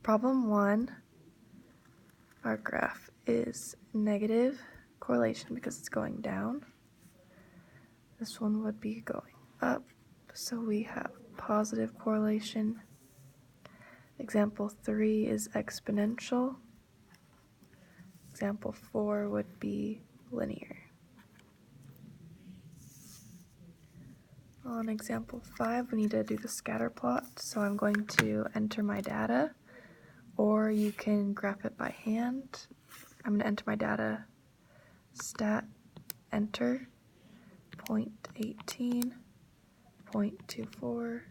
problem 1, our graph is negative correlation because it's going down. This one would be going up, so we have positive correlation. Example 3 is exponential. Example 4 would be linear. On example 5, we need to do the scatter plot, so I'm going to enter my data, or you can graph it by hand. I'm going to enter my data, stat, enter, 0.18, 0.24,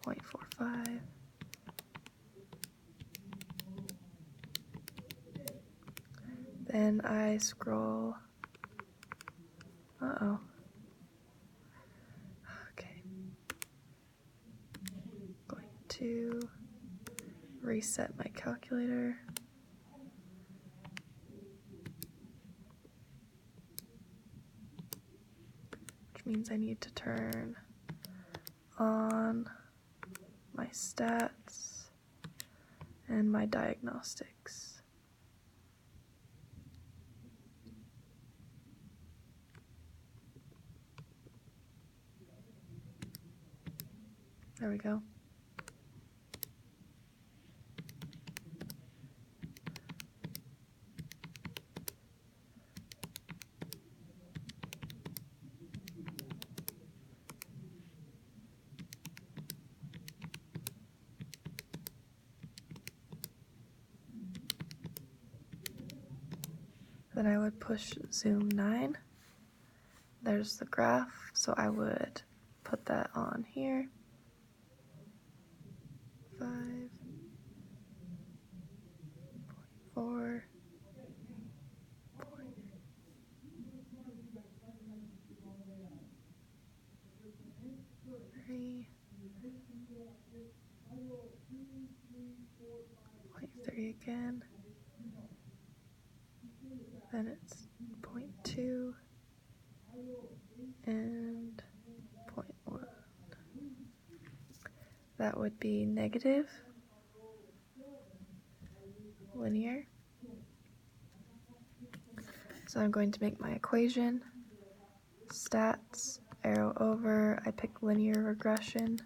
0.45. Then I scroll, okay, going to reset my calculator. Which means I need to turn on my stats and my diagnostics. There we go. Then I would push zoom 9. There's the graph, so I would put that on here. 5.4, 0.3, 0.3 again. Then it's 0.2 and 0.1. That would be negative, linear. So I'm going to make my equation, stats, arrow over, I pick linear regression,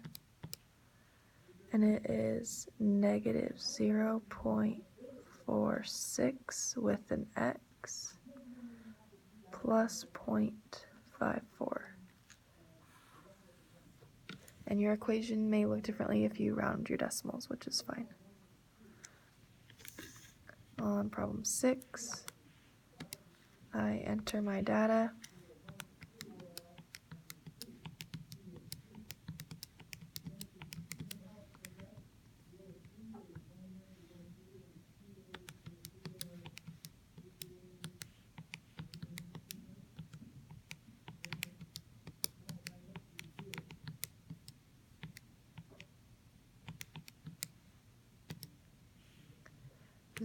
and it is negative 0.46 with an x plus 0.54. And your equation may look differently if you round your decimals, which is fine. On problem 6, I enter my data.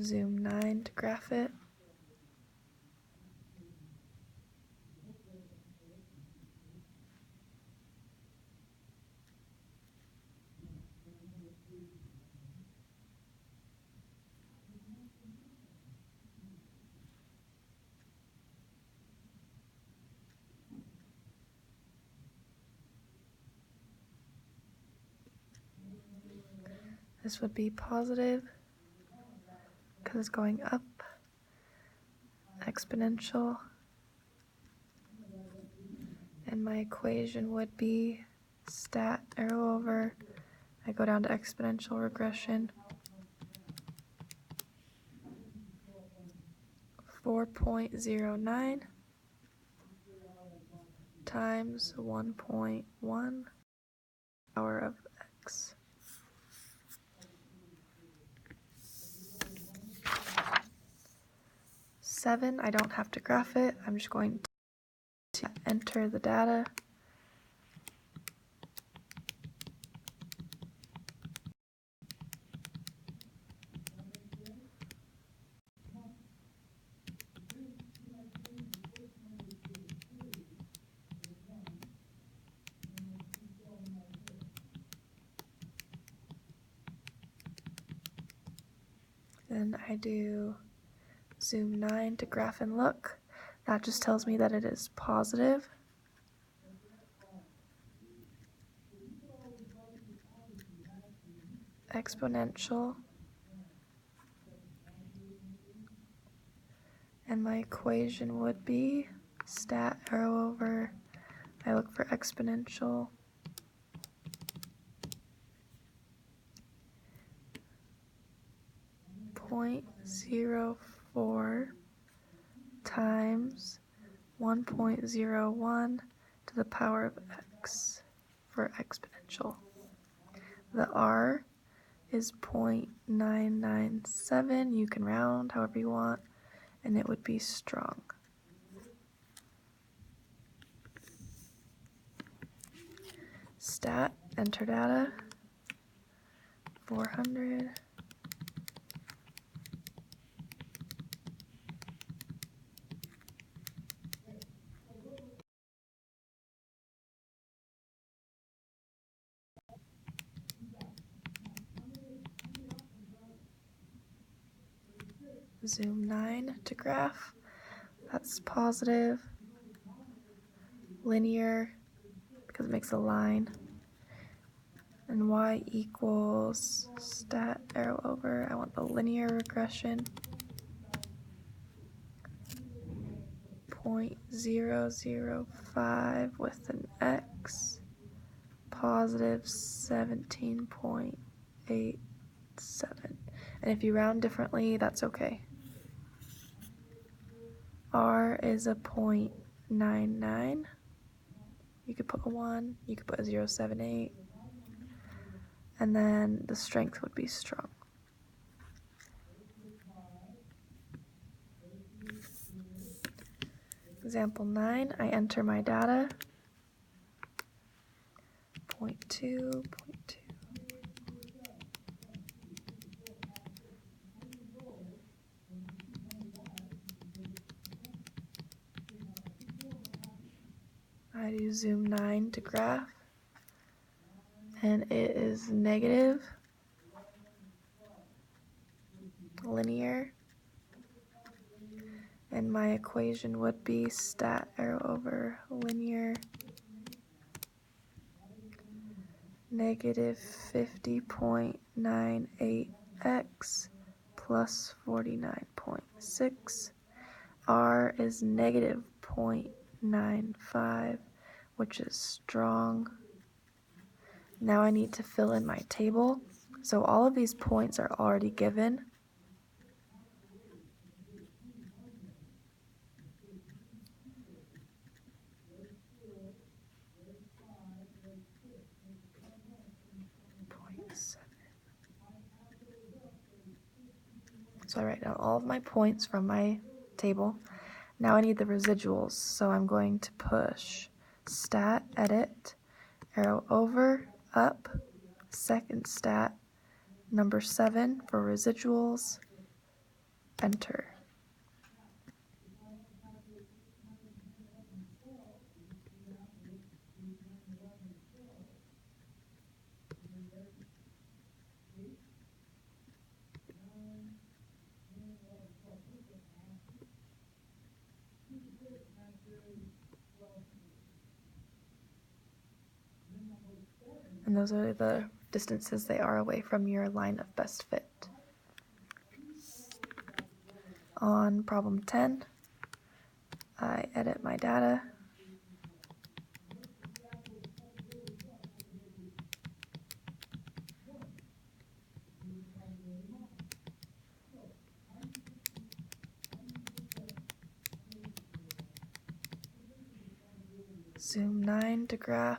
Zoom 9 to graph it. This would be positive because it's going up, exponential, and my equation would be stat, arrow over, I go down to exponential regression, 4.09 times 1.1 power of x. Seven, I don't have to graph it. I'm just going to enter the data. Then I do zoom 9 to graph and look. That just tells me that it is positive. Exponential. And my equation would be stat arrow over, I look for exponential, 0.04 times 1.01 to the power of x for exponential. The r is 0.997. You can round however you want, and it would be strong. Stat, enter data, 400. Zoom 9 to graph. That's positive. Linear, because it makes a line. And y equals stat arrow over. I want the linear regression. 0.005 with an x. Positive 17.87. And if you round differently, that's okay. R is a 0.99. You could put a 1, you could put a 0.78, and then the strength would be strong. Example 9, I enter my data, 0.2, 0.2. I do zoom 9 to graph, and it is negative, linear, and my equation would be stat arrow over linear, negative 50.98x plus 49.6. R is negative 0.95, which is strong. Now I need to fill in my table. So all of these points are already given. So I write down all of my points from my table. Now I need the residuals, so I'm going to push stat, edit, arrow over, up, second stat, number 7 for residuals, enter. And those are the distances they are away from your line of best fit. On problem 10, I edit my data. Zoom 9 to graph.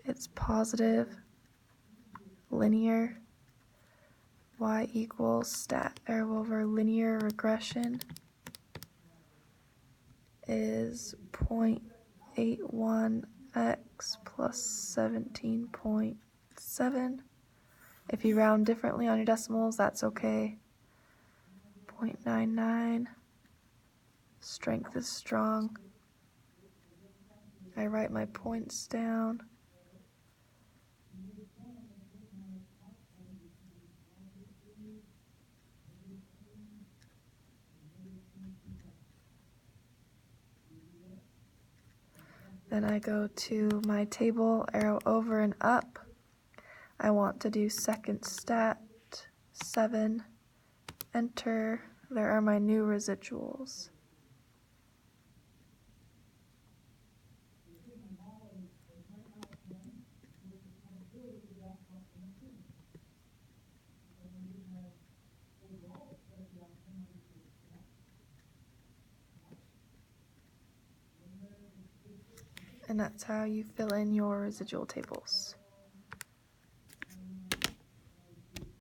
It's positive, linear, y equals stat arrow over linear regression is 0.81x plus 17.7. If you round differently on your decimals, that's okay. 0.99. Strength is strong. I write my points down. Then I go to my table, arrow over and up. I want to do second stat, 7, enter. There are my new residuals. And that's how you fill in your residual tables.